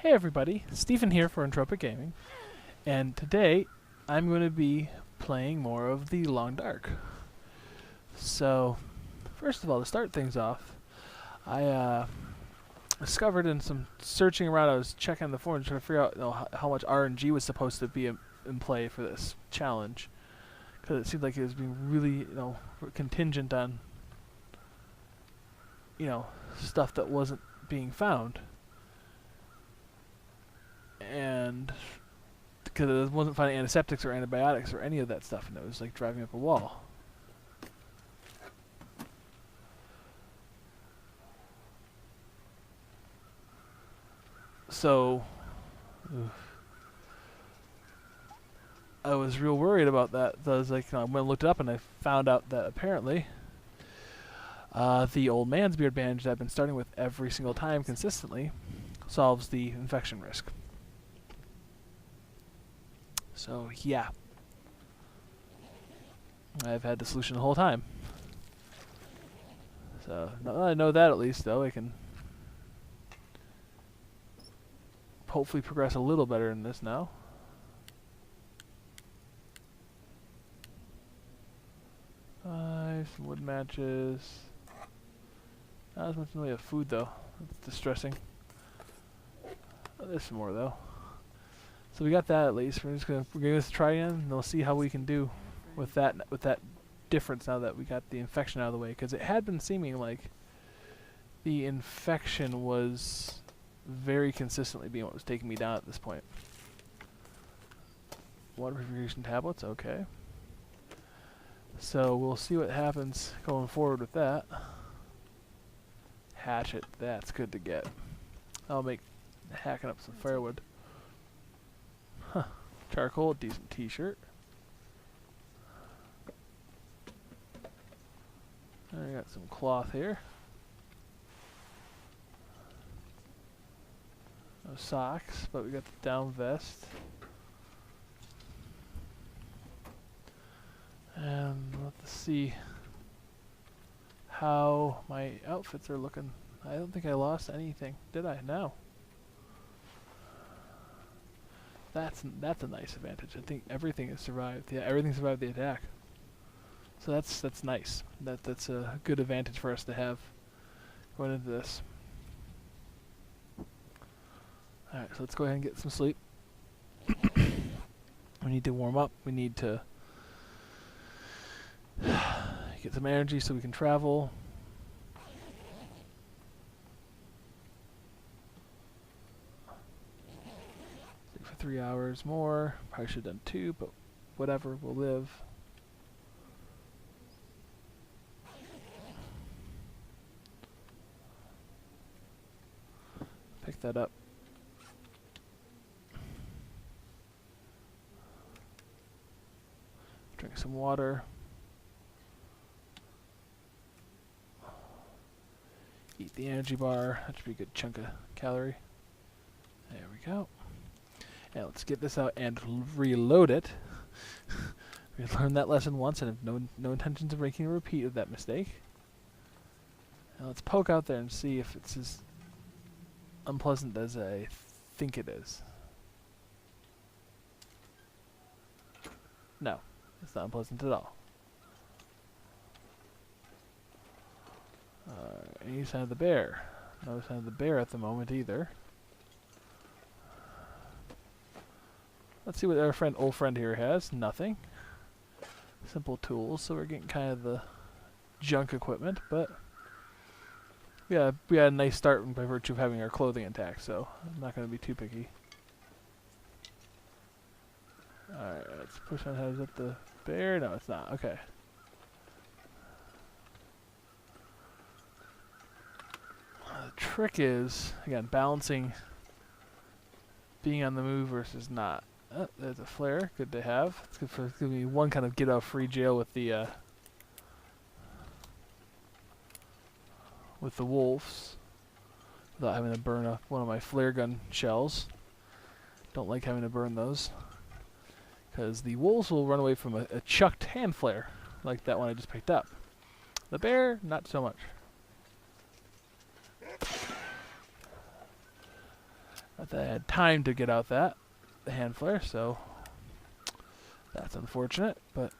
Hey everybody, Stephen here for Entropic Gaming, and today I'm going to be playing more of the Long Dark. So, first of all, to start things off, I discovered in some searching around, I was checking the forums trying to figure out how much RNG was supposed to be in play for this challenge, because it seemed like it was being really, contingent on, stuff that wasn't being found. And because it wasn't finding antiseptics or antibiotics or any of that stuff, and it was like driving up a wall. So I was real worried about that. So I was like, I went and looked it up, and I found out that apparently the old man's beard bandage that I've been starting with every single time consistently solves the infection risk. So, yeah. I've had the solution the whole time. So, now that I know that at least, though, I can hopefully progress a little better in this now. Some wood matches. Not as much in the way of food, though. That's distressing. Oh, there's some more, though. So we got that at least. We're gonna give this a try in, and we'll see how we can do with that difference now that we got the infection out of the way. Because it had been seeming like the infection was very consistently being what was taking me down at this point. Water purification tablets, okay. So we'll see what happens going forward with that. Hatchet, that's good to get. I'll make hacking up some firewood. Huh. Charcoal, decent t-shirt. I got some cloth here. No socks, but we got the down vest. And let's see how my outfits are looking. I don't think I lost anything, did I? No. That's a nice advantage. I think everything has survived. Yeah, everything survived the attack. So that's nice. That's a good advantage for us to have going into this. All right, so let's go ahead and get some sleep. We need to warm up. We need to get some energy so we can travel. For 3 hours more. Probably should have done 2, but whatever, we'll live. Pick that up. Drink some water. Eat the energy bar. That should be a good chunk of calorie. There we go. And let's get this out and reload it. We learned that lesson once and have no intentions of making a repeat of that mistake. Now let's poke out there and see if it's as unpleasant as I think it is. No, it's not unpleasant at all. Any sign of the bear? No sign of the bear at the moment either. Let's see what our old friend here has. Nothing. Simple tools, so we're getting kind of the junk equipment, but we had a nice start by virtue of having our clothing intact, so I'm not going to be too picky. Alright, let's push on. Is that the bear? No, it's not. Okay. The trick is, again, balancing being on the move versus not. Oh, there's a flare. Good to have. It's good for giving me one kind of get out free jail with the wolves without having to burn one of my flare gun shells. Don't like having to burn those because the wolves will run away from a chucked hand flare like that one I just picked up. The bear, not so much. Not that I had time to get out the hand flare, so that's unfortunate, but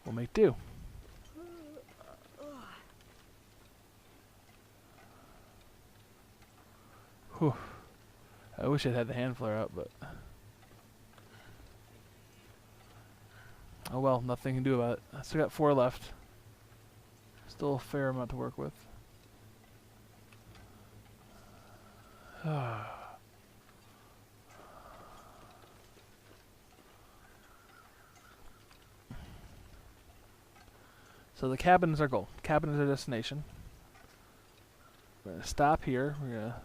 we'll make do. Whew. I wish I'd had the hand flare out, but oh well, nothing I can do about it. I still got 4 left. Still a fair amount to work with. So the cabin is our goal. Cabin is our destination. We're going to stop here. We're going to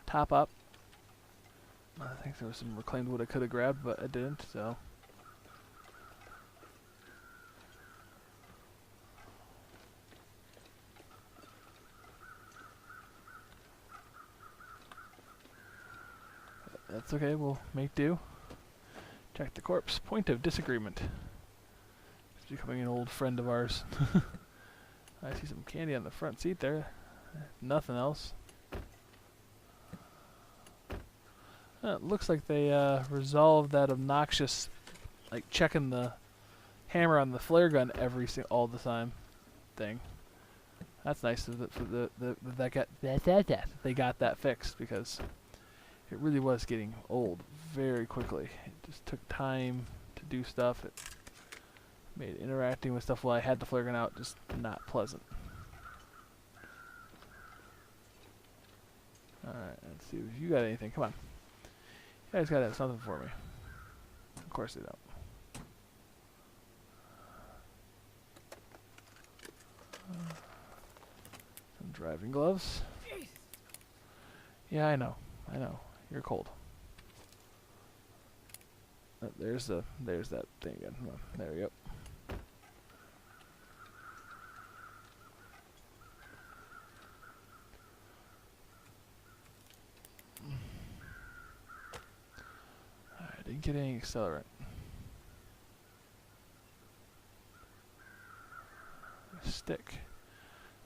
top up. I think there was some reclaimed wood I could have grabbed, but I didn't, so. That's okay, we'll make do. Check the corpse. Point of disagreement. It's becoming an old friend of ours. I see some candy on the front seat there. Nothing else. It looks like they resolved that obnoxious, like checking the hammer on the flare gun all the time thing. That's nice that they got that fixed, because it really was getting old very quickly. It just took time to do stuff. It made interacting with stuff while I had the flare gun out just not pleasant. Alright, let's see if you got anything. Come on. You guys gotta have something for me. Of course they don't. Some driving gloves. Yeah, I know. You're cold. There's that thing again. Come on. There we go. Alright, didn't get any accelerant. A stick.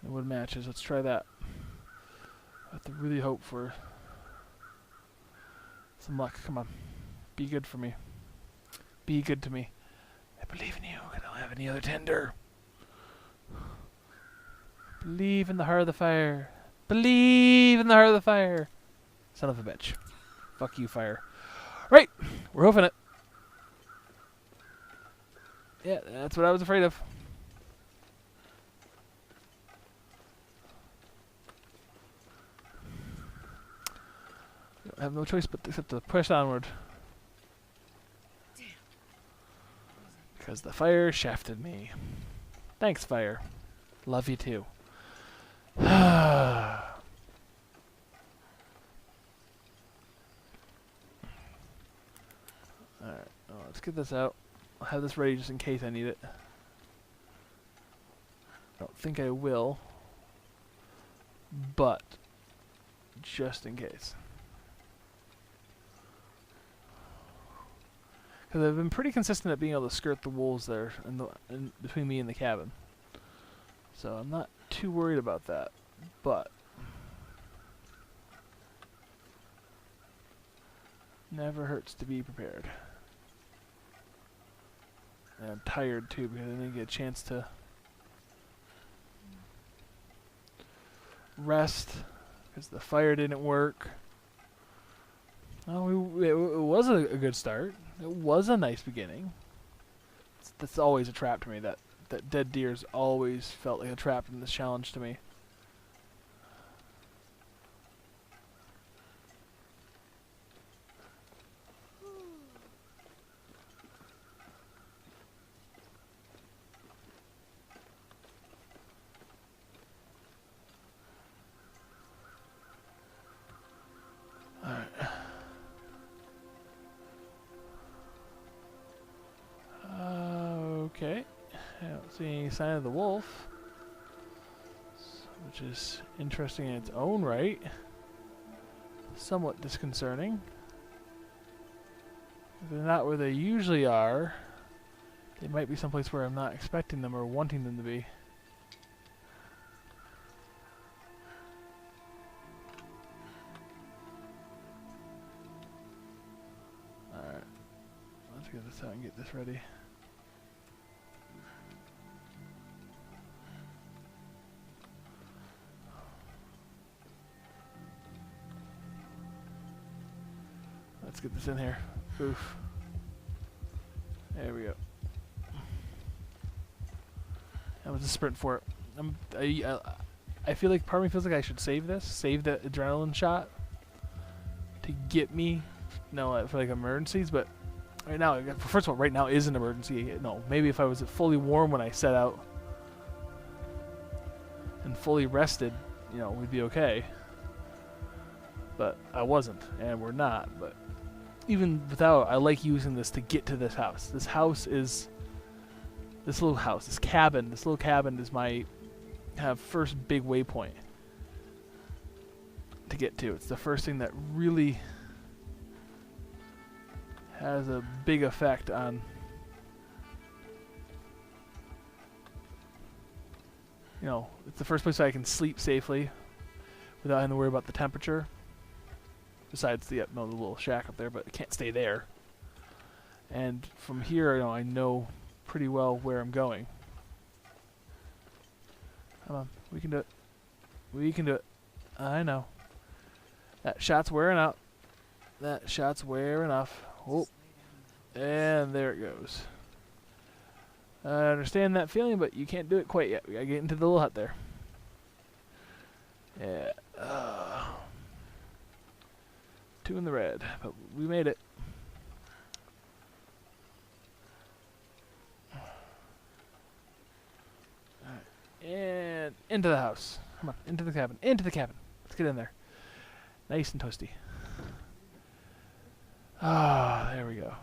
And wood matches. Let's try that. I have to really hope for some luck. Come on. Be good for me. Be good to me. I believe in you. I don't have any other tinder. Believe in the heart of the fire. Believe in the heart of the fire. Son of a bitch. Fuck you, fire. Right. We're hoofing it. Yeah, that's what I was afraid of. I have no choice but except to push onward. Because the fire shafted me. Thanks, fire. Love you too. Alright, let's get this out. I'll have this ready just in case I need it. I don't think I will, but just in case. Because I've been pretty consistent at being able to skirt the wolves there in between me and the cabin. So I'm not too worried about that. But never hurts to be prepared. And I'm tired too, because I didn't get a chance to rest because the fire didn't work. Oh, it was a good start. It was a nice beginning. That's always a trap to me. That dead deer's always felt like a trap in this challenge to me. Okay, I don't see any sign of the wolf, which is interesting in its own right. Somewhat disconcerting. If they're not where they usually are, they might be someplace where I'm not expecting them or wanting them to be. get this out and get this ready. Let's get this in here. Oof. There we go. That was a sprint for it. I feel like part of me feels like I should save this, save the adrenaline shot to get me, for like emergencies. But right now, first of all, right now is an emergency. No, maybe if I was fully warm when I set out and fully rested, we'd be okay. But I wasn't, and we're not. But even without, I like using this to get to this house. This house is this little house, this little cabin is my first big waypoint to get to. It's the first thing that really has a big effect on it's the first place I can sleep safely without having to worry about the temperature. Besides the little shack up there, but I can't stay there. And from here, I know pretty well where I'm going. Come on, we can do it. We can do it. I know. That shot's wearing out. That shot's wearing off. Oh, and there it goes. I understand that feeling, but you can't do it quite yet. We gotta get into the little hut there. Yeah. 2 in the red, but we made it. And into the house. Come on, into the cabin. Into the cabin. Let's get in there. Nice and toasty. Ah, there we go.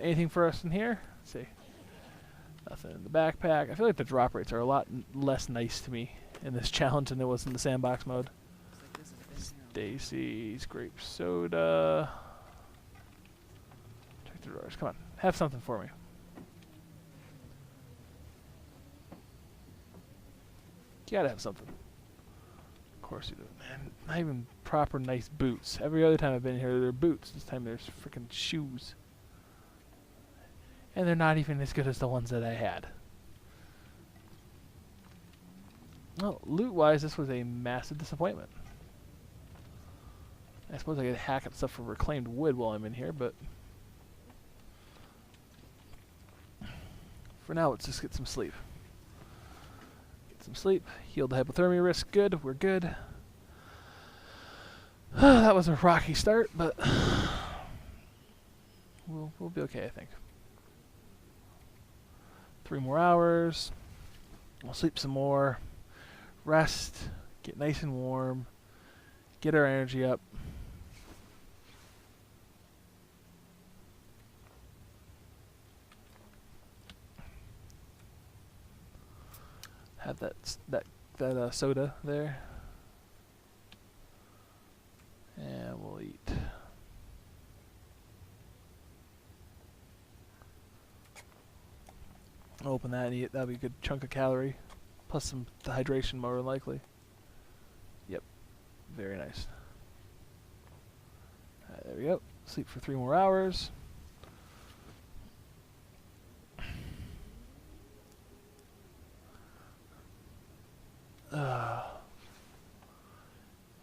Anything for us in here? Let's see. Nothing in the backpack. I feel like the drop rates are a lot less nice to me in this challenge than it was in the sandbox mode. Stacy's grape soda. Check the drawers. Come on, have something for me. You gotta have something. Of course you do. Man, not even proper nice boots. Every other time I've been here, they're boots. This time there's freaking shoes. And they're not even as good as the ones that I had. Well, loot-wise, this was a massive disappointment. I suppose I could hack up stuff for reclaimed wood while I'm in here, but for now, let's just get some sleep. Get some sleep. Heal the hypothermia risk. Good. We're good. That was a rocky start, but we'll be okay, I think. 3 more hours. We'll sleep some more. Rest. Get nice and warm. Get our energy up. Have that soda there, and we'll eat. Open that and eat. That'll be a good chunk of calorie, plus some hydration more than likely. Yep, very nice. There we go. Sleep for 3 more hours.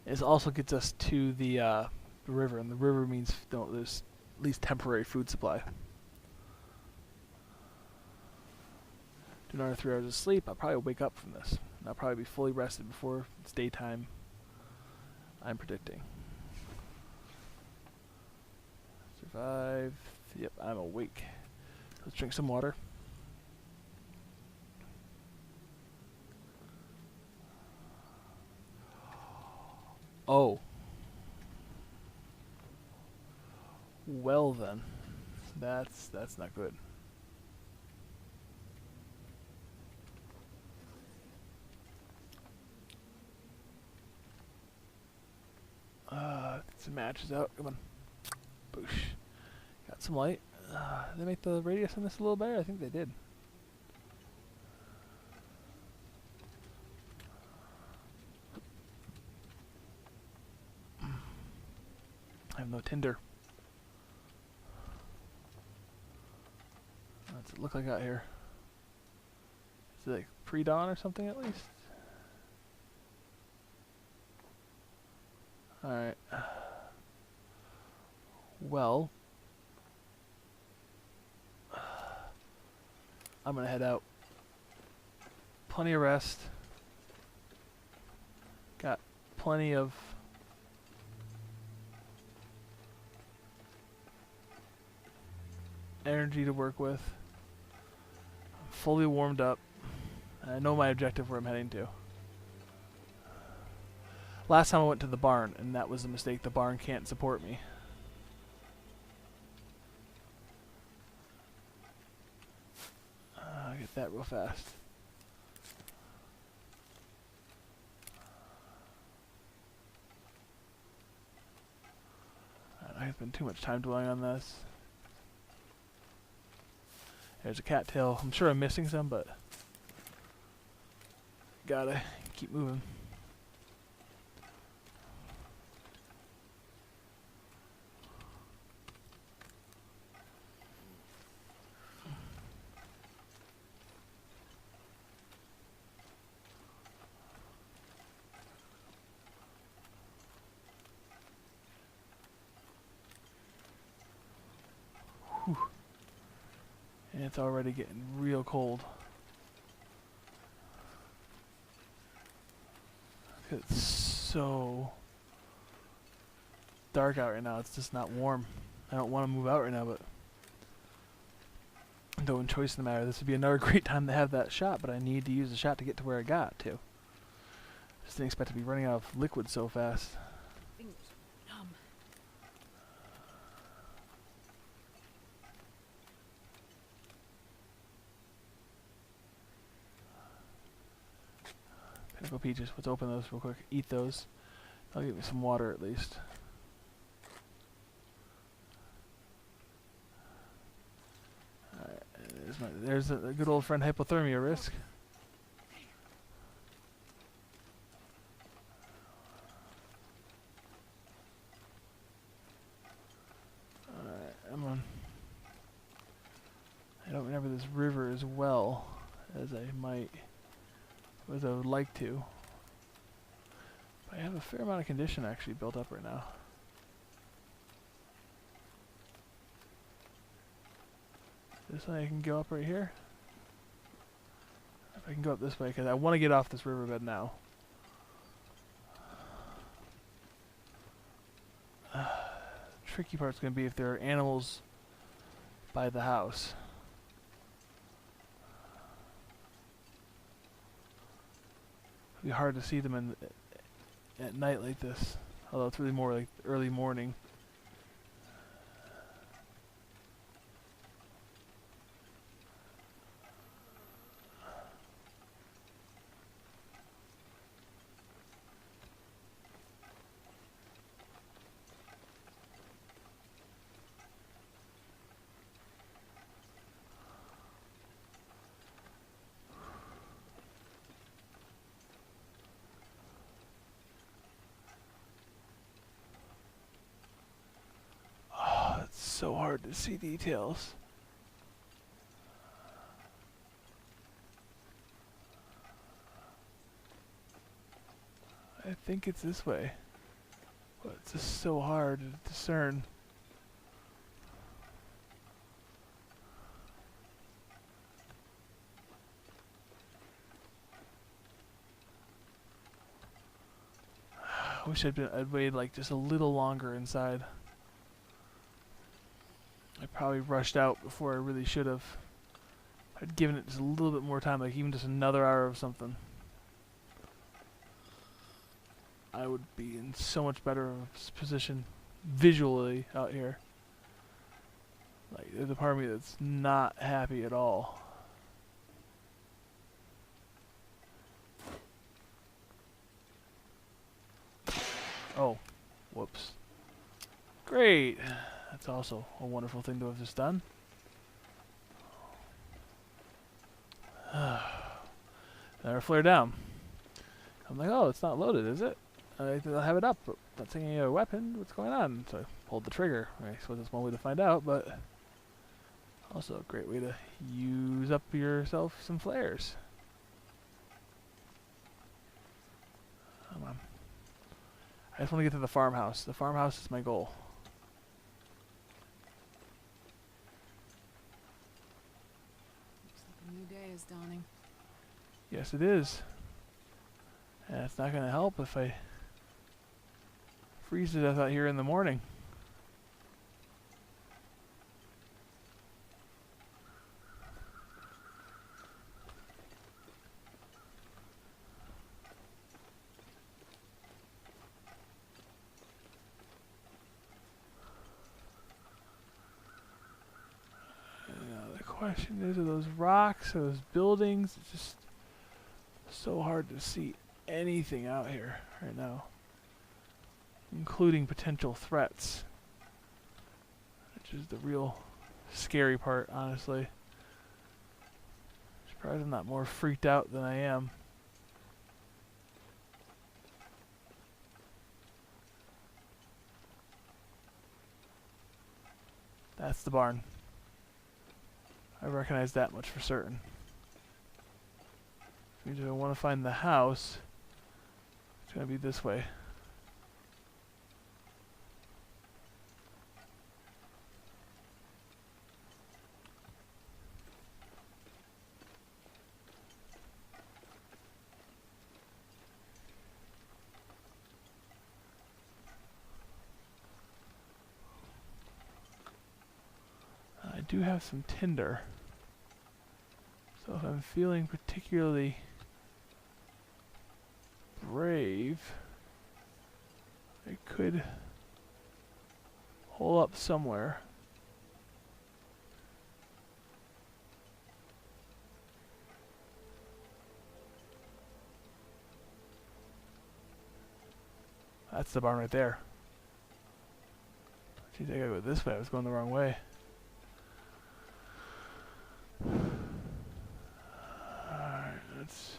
This also gets us to the river, and the river means there's at least temporary food supply. Do another 3 hours of sleep. I'll probably wake up from this. I'll probably be fully rested before it's daytime. I'm predicting. Survive. Yep, I'm awake. Let's drink some water. Oh. Well then. That's not good. Some matches out. Come on. Boosh. Got some light. Did they make the radius on this a little better? I think they did. I have no tinder. it look like out here? Is it like pre-dawn or something at least? Alright. Well, I'm gonna head out. Plenty of rest. Got plenty of energy to work with. I'm fully warmed up. I know my objective where I'm heading to. Last time I went to the barn, and that was a mistake. The barn can't support me. I'll get that real fast. I spent too much time dwelling on this. There's a cattail. I'm sure I'm missing some, but gotta keep moving. Whew. And it's already getting real cold. It's so dark out right now. It's just not warm. I don't want to move out right now, but no choice in the matter. This would be another great time to have that shot, but I need to use the shot to get to where I got to. Just didn't expect to be running out of liquid so fast. Fingers numb. Pinnacle peaches. Let's open those real quick. Eat those. That'll give me some water at least. Alright, there's a good old friend hypothermia risk. Alright, I'm on. I don't remember this river as well as I might. As I would like to. But I have a fair amount of condition actually built up right now. This way I can go up right here. If I can go up this way, because I want to get off this riverbed now. Tricky part's going to be if there are animals by the house. It'd be hard to see them at night like this, although it's really more like early morning. So hard to see details. I think it's this way, but it's just so hard to discern. I wish I'd waited like just a little longer inside. I probably rushed out before I really should have. I'd given it just a little bit more time, like even just another hour of something. I would be in so much better of a position visually out here. Like, there's a part of me that's not happy at all. Oh, whoops. Great. That's also a wonderful thing to have just done. Never flare down. I'm like, oh, it's not loaded, is it? I have it up, but not seeing any other weapon. What's going on? So I pulled the trigger. I suppose that's one way to find out, but Also a great way to use up yourself some flares. Come on. I just want to get to the farmhouse. The farmhouse is my goal. Looks like a new day is dawning. Yes, it is. And it's not going to help if I freeze to death out here in the morning. The question is, are those rocks, are those buildings? It's just so hard to see anything out here right now, including potential threats, which is the real scary part, honestly. Surprised I'm not more freaked out than I am. That's the barn. I recognize that much for certain. Which means if I want to find the house, it's going to be this way. I do have some tinder. So if I'm feeling particularly brave, I could hole up somewhere. That's the barn right there. Geez, I gotta go this way. I was going the wrong way. Alright, let's...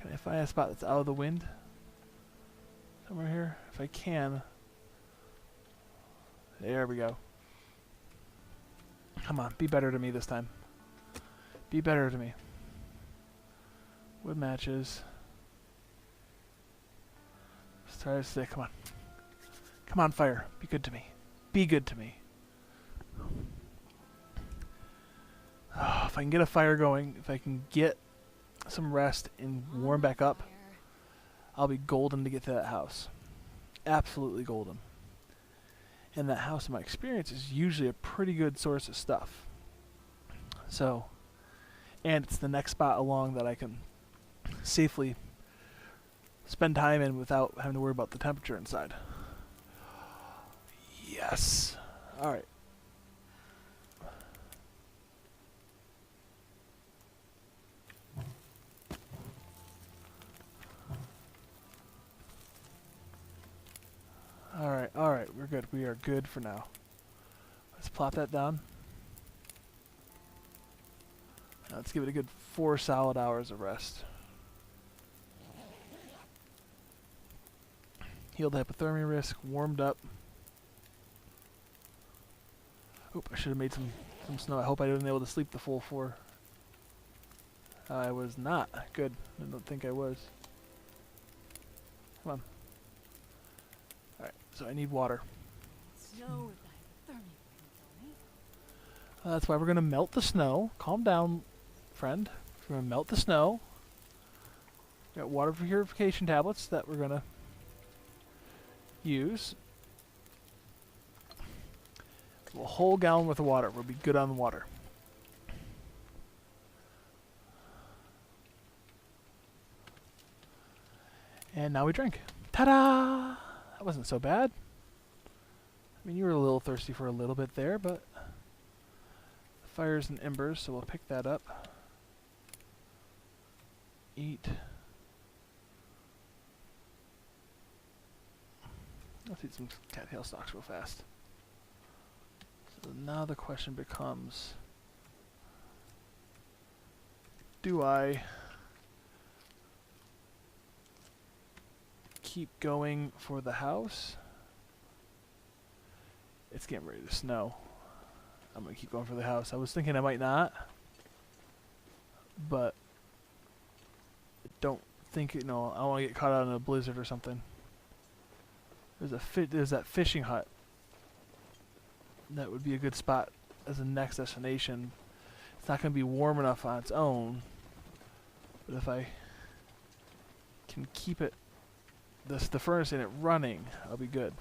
Can I find a spot that's out of the wind? Somewhere here? If I can. There we go. Come on, be better to me this time. Be better to me. Wood matches. Let's try to stick. Come on. Come on, fire. Be good to me. Be good to me. Oh, if I can get a fire going, if I can get some rest and warm back up, I'll be golden to get to that house. Absolutely golden. And that house, in my experience, is usually a pretty good source of stuff. So, and it's the next spot along that I can safely spend time in without having to worry about the temperature inside. Yes. Alright. Alright, we're good. We are good for now. Let's plop that down. Now let's give it a good 4 solid hours of rest. Healed hypothermia risk, warmed up. Oop, I should have made some snow. I hope I wasn't able to sleep the full 4. I was not. Good. I don't think I was. Come on. Alright, so I need water. Snow with the hypothermia, you tell me. That's why we're going to melt the snow. Calm down, friend. We're going to melt the snow. Got water purification tablets that we're going to use. A whole gallon worth of water. We'll be good on the water. And now we drink. Ta-da! That wasn't so bad. I mean, you were a little thirsty for a little bit there, but fires and embers, so we'll pick that up. Eat. Let's eat some cattail stalks real fast. So now the question becomes, do I keep going for the house, It's getting ready to snow. I'm gonna keep going for the house. I was thinking I might not, but I don't think I don't want to get caught out in a blizzard or something. There's that fishing hut. That would be a good spot as a next destination. It's not gonna be warm enough on its own, but if I can keep the furnace in it running, I'll be good.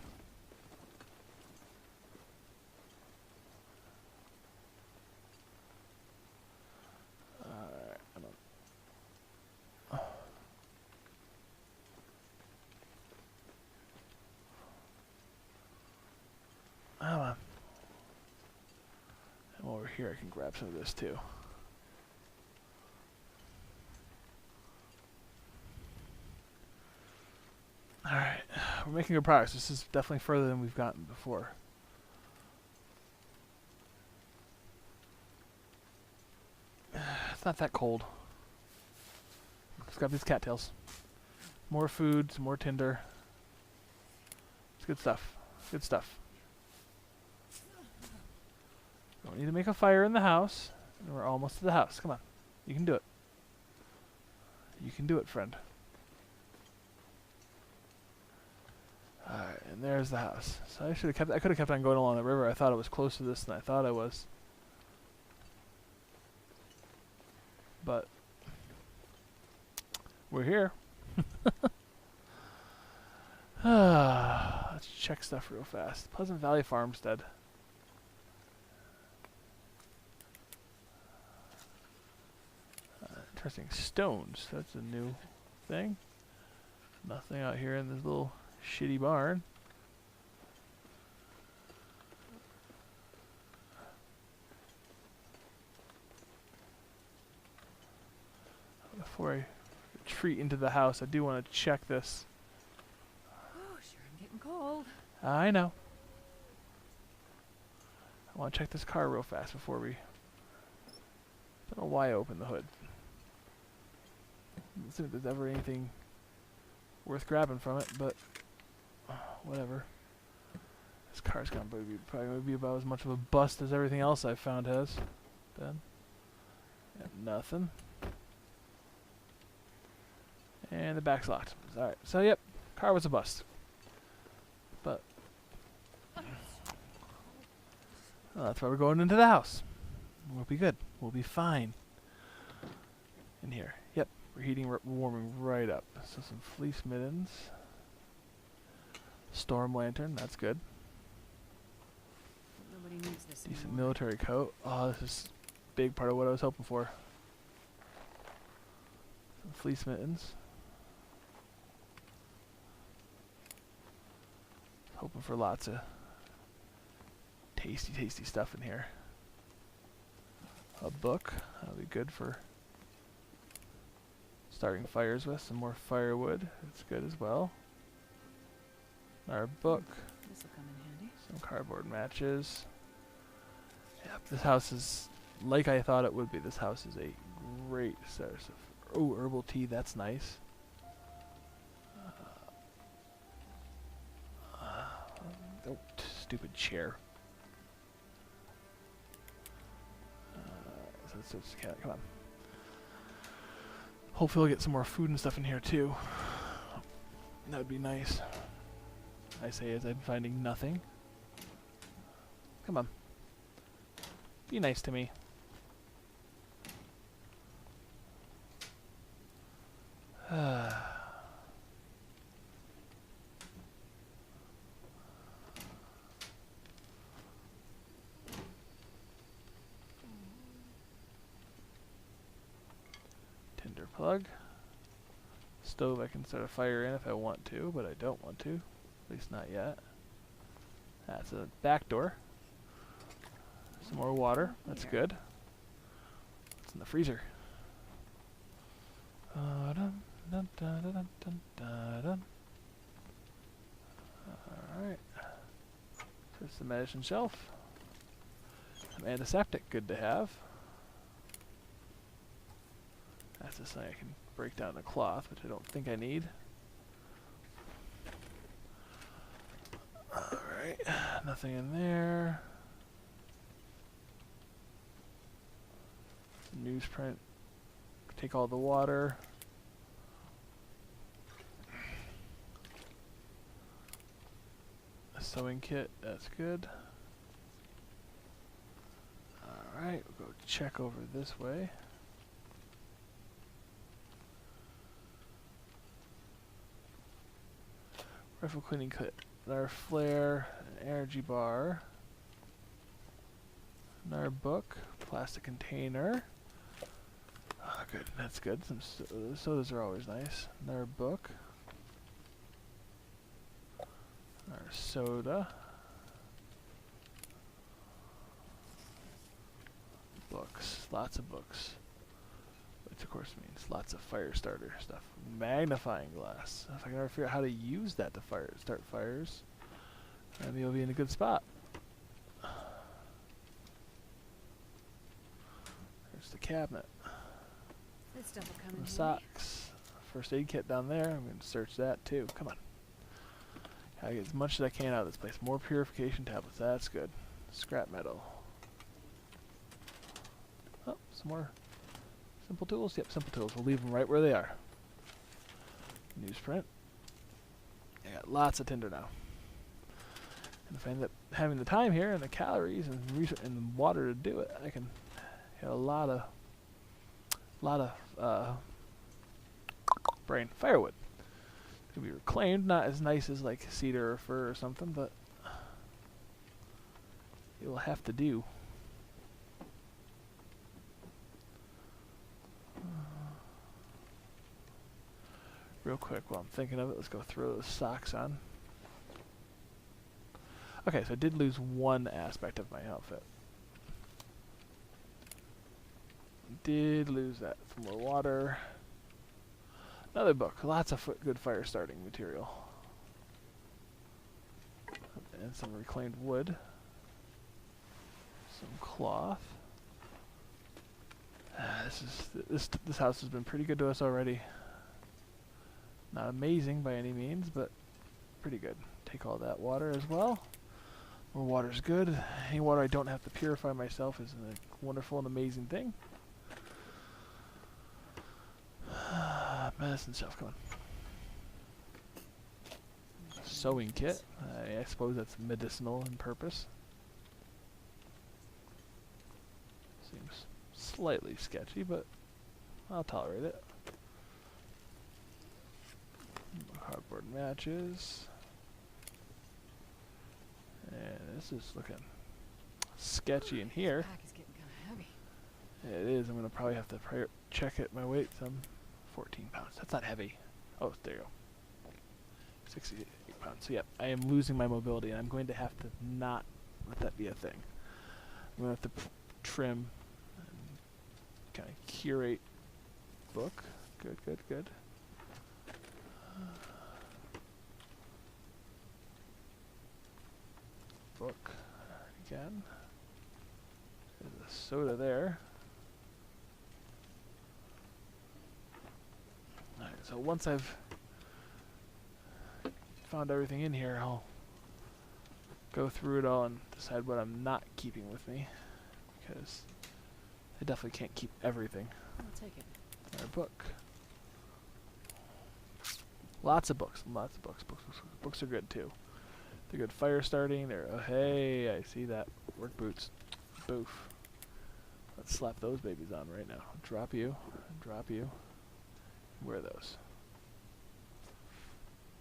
Over here I can grab some of this too. Alright, we're making good progress. This is definitely further than we've gotten before. It's not that cold. Let's grab these cattails. More food, some more tinder. It's good stuff. Good stuff. Don't need to make a fire in the house. We're almost to the house. Come on. You can do it. You can do it, friend. Alright, and there's the house. So I could have kept on going along the river. I thought it was closer to this than I thought I was. But we're here. Let's check stuff real fast. Pleasant Valley Farmstead. Interesting. Stones. That's a new thing. Nothing out here in this little shitty barn. Before I retreat into the house, I do want to check this. Oh, sure, I'm getting cold. I know. I want to check this car real fast before we... Don't know why I opened the hood. Let's see if there's ever anything worth grabbing from it, but whatever. This car's probably going to be about as much of a bust as everything else I've found has been. Got nothing. And the back's locked. Alright, so yep, car was a bust. But well, that's why we're going into the house. We'll be good. We'll be fine. In here. Yep, we're warming right up. So some fleece mittens. Storm lantern, that's good. Nobody needs this Decent anymore. military coat. Oh, this is a big part of what I was hoping for. Some fleece mittens. Hoping for lots of tasty, tasty stuff in here. A book. That'll be good for starting fires with. Some more firewood. That's good as well. Our book. This will come in handy. Some cardboard matches. Yep, this house is like I thought it would be. This house is a great source of herbal tea. That's nice. Oh, stupid chair. So come on. Hopefully we'll get some more food and stuff in here too. That would be nice. I say as I'm finding nothing. Come on. Be nice to me. Tinder plug. Stove I can start a fire in if I want to, but I don't want to. At least not yet. That's a back door. Some more water. That's good. What's in the freezer? Alright. There's the medicine shelf. Some antiseptic, good to have. That's just something I can break down the cloth, which I don't think I need. Alright. Alright, nothing in there. Newsprint. Take all the water. A sewing kit, that's good. Alright, we'll go check over this way. Rifle cleaning kit. Another flare, an energy bar. Another book, plastic container. Oh, good, that's good. Some sodas are always nice. Another book. Another soda. Books, lots of books. Which of course means lots of fire starter stuff. Magnifying glass. If I can ever figure out how to use that to start fires, then you'll be in a good spot. There's the cabinet. This stuff will come in The handy. socks. First aid kit down there. I'm going to search that too. Come on. Gotta get as much as I can out of this place. More purification tablets. That's good. Scrap metal. Oh, some more simple tools. Yep, simple tools. We'll leave them right where they are. Newsprint. I got lots of tinder now. And if I end up having the time here and the calories and the water to do it, I can get a lot of firewood. It can be reclaimed, not as nice as like cedar or fir or something, but it will have to do. Real quick, while I'm thinking of it, let's go throw those socks on. Okay, so I did lose one aspect of my outfit. Did lose that. Some more water. Another book. Lots of good fire starting material. And some reclaimed wood. Some cloth. This house has been pretty good to us already. Not amazing by any means, but pretty good. Take all that water as well. More water's good. Any water I don't have to purify myself is a wonderful and amazing thing. Medicine shelf, come on. Sewing kit. I suppose that's medicinal in purpose. Seems slightly sketchy, but I'll tolerate it. Cardboard matches. And this is looking sketchy in here. Pack is getting kind of heavy. It is. I'm going to probably have to check it. My weight, 14 pounds. That's not heavy. Oh, there you go. 68 pounds. So, yeah, I am losing my mobility, and I'm going to have to not let that be a thing. I'm going to have to trim and kind of curate book. Good, good, good. Book again. There's a soda there. Alright, so once I've found everything in here, I'll go through it all and decide what I'm not keeping with me, because I definitely can't keep everything. I'll take it. Our book. Lots of books. Lots of books. Books are good too. They're good fire starting. They're, oh, hey, I see that. Work boots. Boof. Let's slap those babies on right now. Drop you. Drop you. Wear those.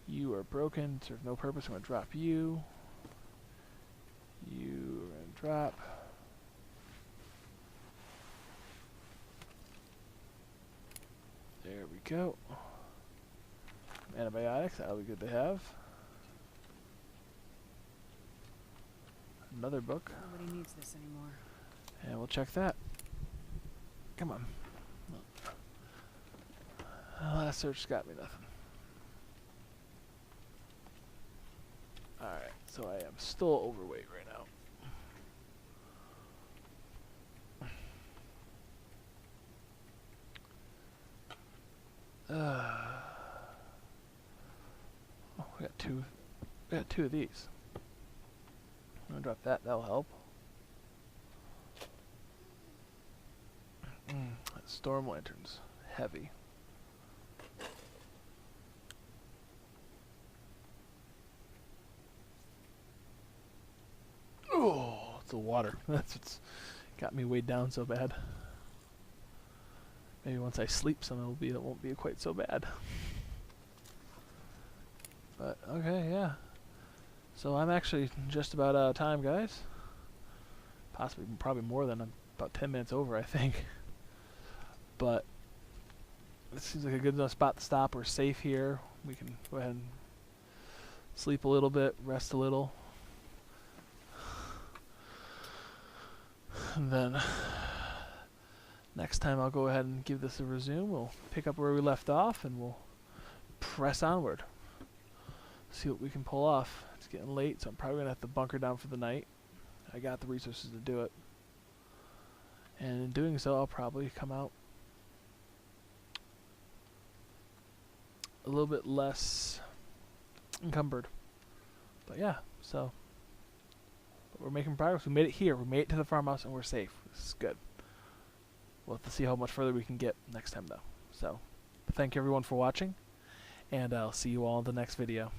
You are broken. Serve no purpose. I'm going to drop you. You are going to drop. There we go. Antibiotics. That'll be good to have. Another book. Nobody needs this anymore. And we'll check that. Come on. Last search got me nothing. Alright, so I am still overweight right now. Oh, we got two of these. I'm gonna drop that. That'll help. Storm lanterns, heavy. Oh, it's the water. That's what's got me weighed down so bad. Maybe once I sleep, some it won't be quite so bad. But okay, yeah. So I'm actually just about out of time, guys. Possibly, probably more than about 10 minutes over, I think. But this seems like a good enough spot to stop. We're safe here. We can go ahead and sleep a little bit, rest a little. And then next time I'll go ahead and give this a resume. We'll pick up where we left off and we'll press onward. See what we can pull off. It's getting late, so I'm probably going to have to bunker down for the night. I got the resources to do it. And in doing so, I'll probably come out a little bit less encumbered. But yeah, so we're making progress. We made it here. We made it to the farmhouse and we're safe. This is good. We'll have to see how much further we can get next time though. So thank you everyone for watching, and I'll see you all in the next video.